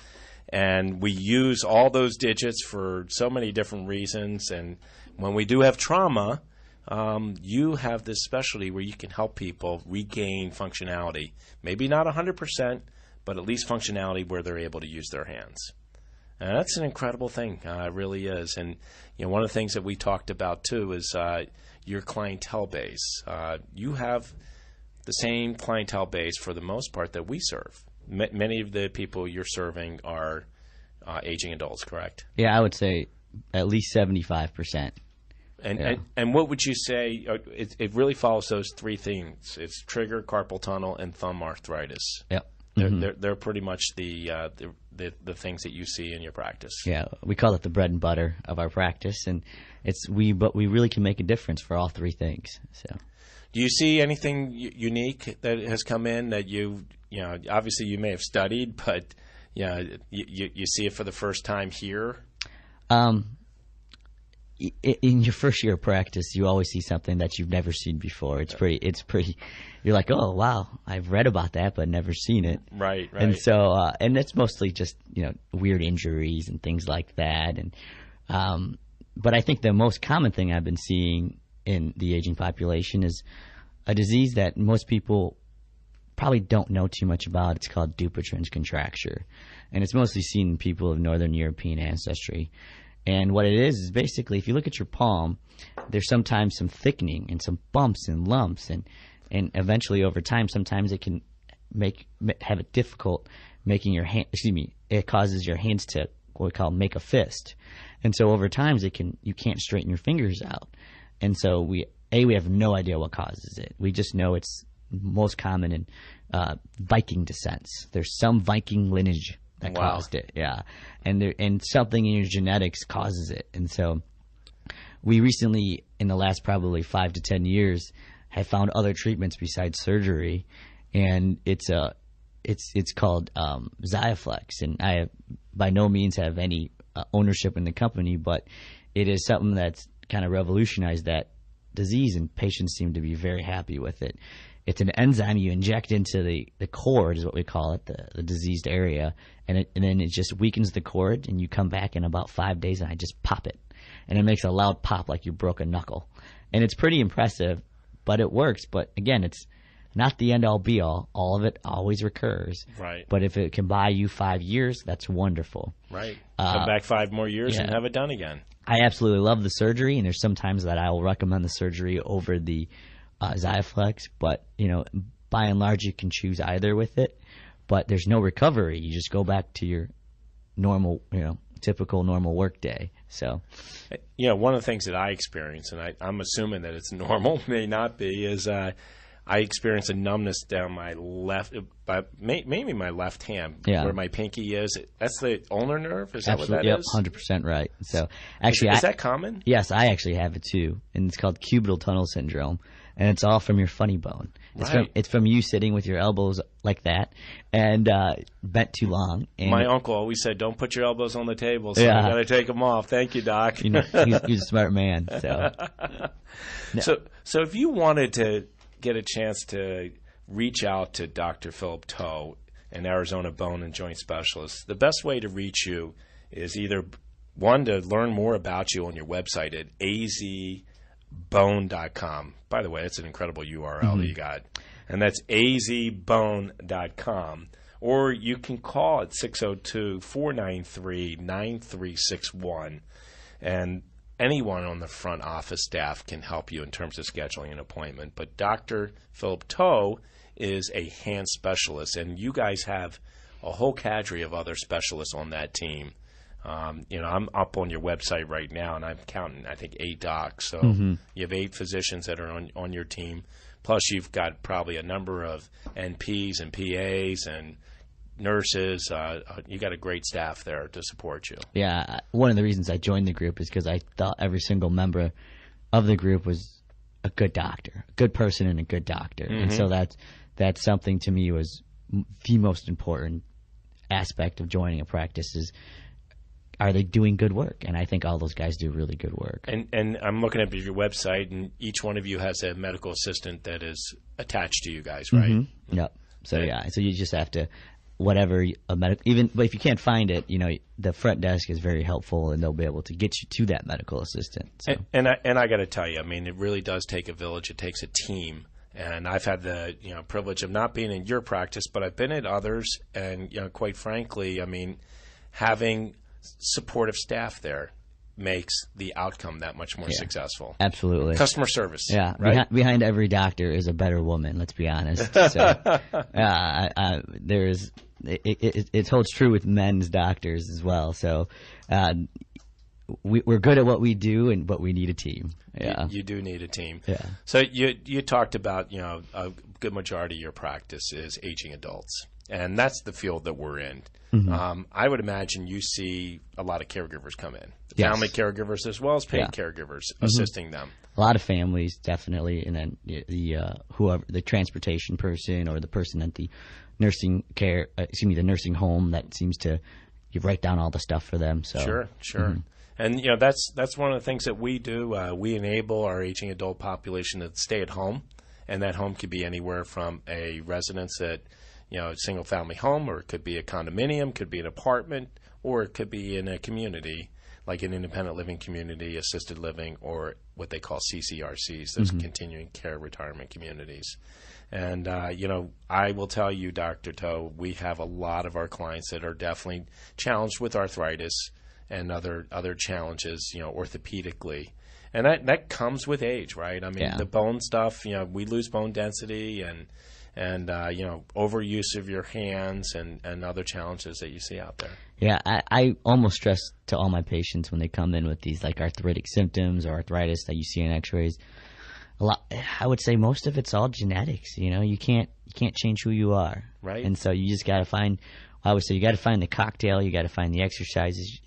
and we use all those digits for so many different reasons. And when we do have trauma, you have this specialty where you can help people regain functionality. Maybe not 100%, but at least functionality where they're able to use their hands. And that's an incredible thing. It really is. And one of the things that we talked about, too, is your clientele base. You have the same clientele base, for the most part, that we serve. many of the people you're serving are aging adults, correct? Yeah, I would say at least 75%. And what would you say? It really follows those three things. It's trigger, carpal tunnel, and thumb arthritis. Yep. They're pretty much the things that you see in your practice. Yeah, we call it the bread and butter of our practice, and but we really can make a difference for all three things. So, do you see anything unique that has come in that obviously you may have studied, but you see it for the first time here? In your first year of practice, you always see something that you've never seen before. It's pretty. You're like, oh wow, I've read about that, but never seen it. Right. And so, and it's mostly just weird injuries and things like that. And but I think the most common thing I've been seeing in the aging population is a disease that most people probably don't know too much about. It's called Dupuytren's contracture, and it's mostly seen in people of Northern European ancestry. And what it is basically, if you look at your palm, there's sometimes some thickening and some bumps and lumps, and eventually over time, sometimes it can have it difficult making your hand. It causes your hands to what we call make a fist, and so over time you can't straighten your fingers out, and so we have no idea what causes it. We just know it's most common in Viking descents. There's some Viking lineage that caused it, yeah, and something in your genetics causes it, and so we recently, in the last probably 5 to 10 years, have found other treatments besides surgery, and it's called Xiaflex, and I by no means have any ownership in the company, but it is something that's kind of revolutionized that disease, and patients seem to be very happy with it. It's an enzyme you inject into the cord, is what we call it, the diseased area, and then it just weakens the cord, and you come back in about 5 days, and I just pop it. And it makes a loud pop like you broke a knuckle. And it's pretty impressive, but it works. But again, it's not the end-all, be-all. All of it always recurs. Right. But if it can buy you 5 years, that's wonderful. Right. Come back 5 more years and have it done again. I absolutely love the surgery, and there's sometimes that I will recommend the surgery over the Xiaflex, but by and large you can choose either with it, but there's no recovery. You just go back to your normal, typical normal work day. So one of the things that I experience, and I'm assuming that it's normal, may not be, is I experience a numbness down my left, maybe my left hand, where my pinky is. That's the ulnar nerve? Is that what that is? 100% right. So actually, is that common? Yes, I actually have it too, and it's called cubital tunnel syndrome. And it's all from your funny bone. It's from you sitting with your elbows like that and bent too long. And my uncle always said, "Don't put your elbows on the table." So I got to take them off. Thank you, Doc. He's a smart man. So, so if you wanted to get a chance to reach out to Dr. Philip Toe, an Arizona bone and joint specialist, the best way to reach you is either one, to learn more about you on your website at azbone.com. By the way, it's an incredible URL that you got. And that's azbone.com. Or you can call at 602-493-9361. And anyone on the front office staff can help you in terms of scheduling an appointment. But Dr. Philip Toe is a hand specialist, and you guys have a whole cadre of other specialists on that team. I'm up on your website right now, and I'm counting, I think, 8 docs. So you have 8 physicians that are on your team. Plus, you've got probably a number of NPs and PAs and nurses. You got a great staff there to support you. Yeah, one of the reasons I joined the group is because I thought every single member of the group was a good doctor, a good person and a good doctor. And so that's something to me was the most important aspect of joining a practice is, are they doing good work? And I think all those guys do really good work. And I'm looking at your website, and each one of you has a medical assistant that is attached to you guys, right? Yep. So so you just have to, but if you can't find it, the front desk is very helpful, and they'll be able to get you to that medical assistant. So. And I got to tell you, it really does take a village. It takes a team. And I've had the privilege of not being in your practice, but I've been at others, and quite frankly, having supportive staff there makes the outcome that much more successful. Absolutely. Customer service. Yeah. Right? Behind every doctor is a better woman, let's be honest. So, it holds true with men's doctors as well. So we're good at what we do, but we need a team. Yeah, you do need a team. Yeah. So you talked about, a good majority of your practice is aging adults, and that's the field that we're in. Mm-hmm. I would imagine you see a lot of caregivers come in, Yes. family caregivers as well as paid caregivers assisting them. A lot of families, definitely, and then the transportation person or the person at the nursing home that seems to write down all the stuff for them. So Sure. Mhm. And that's one of the things that we do. We enable our aging adult population to stay at home, and that home could be anywhere from a residence at a single family home, or it could be a condominium, could be an apartment, or it could be in a community like an independent living community, assisted living, or what they call CCRCs, those continuing care retirement communities. And, I will tell you, Dr. Toe, we have a lot of our clients that are definitely challenged with arthritis and other challenges, orthopedically. And that comes with age, right? I mean, the bone stuff, we lose bone density and overuse of your hands and other challenges that you see out there. Yeah, I almost stress to all my patients when they come in with these like arthritic symptoms or arthritis that you see in x-rays. I would say most of it's all genetics. You can't change who you are. Right. And so you just got to find, I would say you got to find the cocktail, you got to find the exercises.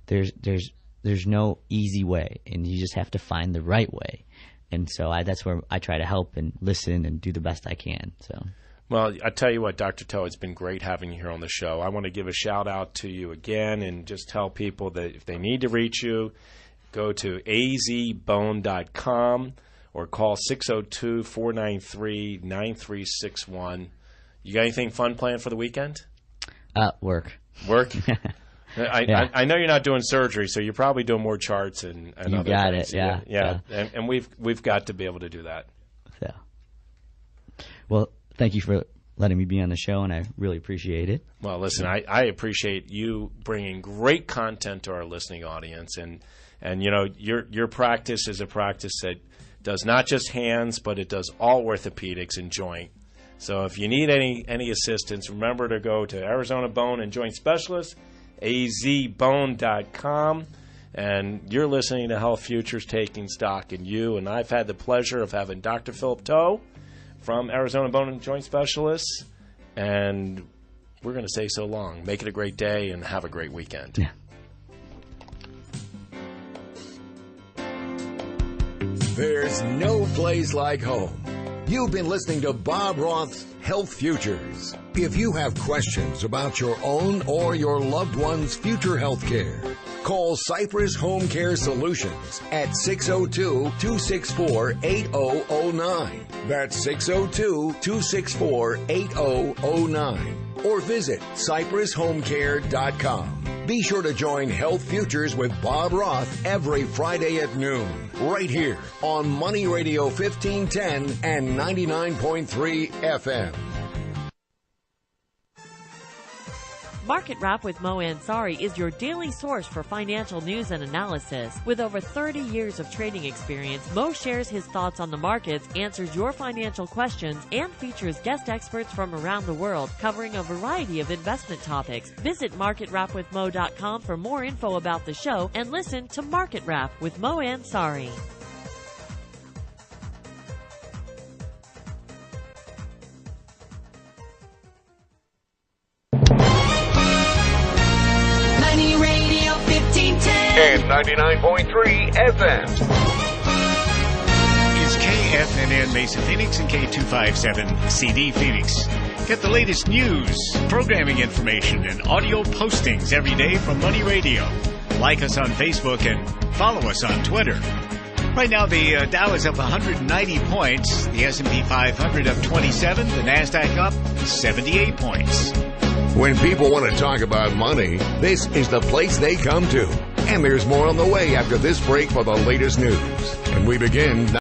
There's no easy way, and you just have to find the right way. And so that's where I try to help and listen and do the best I can. So. Well, I tell you what, Dr. Toe, it's been great having you here on the show. I want to give a shout out to you again and just tell people that if they need to reach you, go to azbone.com or call 602-493-9361. You got anything fun planned for the weekend? Work. Work? I know you're not doing surgery, so you're probably doing more charts and you other got things. it, yeah. And we've got to be able to do that. Yeah. Well, thank you for letting me be on the show, and I really appreciate it. Well, listen, I appreciate you bringing great content to our listening audience, and your practice is a practice that does not just hands, but it does all orthopedics and joint. So if you need any assistance, remember to go to Arizona Bone and Joint Specialists, azbone.com. And you're listening to Health Futures, taking stock in you. And I've had the pleasure of having Dr. Philip Toe from Arizona Bone and Joint Specialists. And we're going to say so long. Make it a great day and have a great weekend. Yeah. There's no place like home. You've been listening to Bob Roth's Health Futures. If you have questions about your own or your loved one's future health care, call Cypress Home Care Solutions at 602-264-8009. That's 602-264-8009. Or visit cypresshomecare.com. Be sure to join Health Futures with Bob Roth every Friday at noon, right here on Money Radio 1510 and 99.3 FM. Market Wrap with Mo Ansari is your daily source for financial news and analysis. With over 30 years of trading experience, Mo shares his thoughts on the markets, answers your financial questions, and features guest experts from around the world covering a variety of investment topics. Visit MarketWrapWithMo.com for more info about the show and listen to Market Wrap with Mo Ansari. And 99.3 FM. Is KFNN Mesa Phoenix and K257 CD Phoenix. Get the latest news, programming information, and audio postings every day from Money Radio. Like us on Facebook and follow us on Twitter. Right now, the Dow is up 190 points, the S&P 500 up 27, the NASDAQ up 78 points. When people want to talk about money, this is the place they come to. And there's more on the way after this break for the latest news. And we begin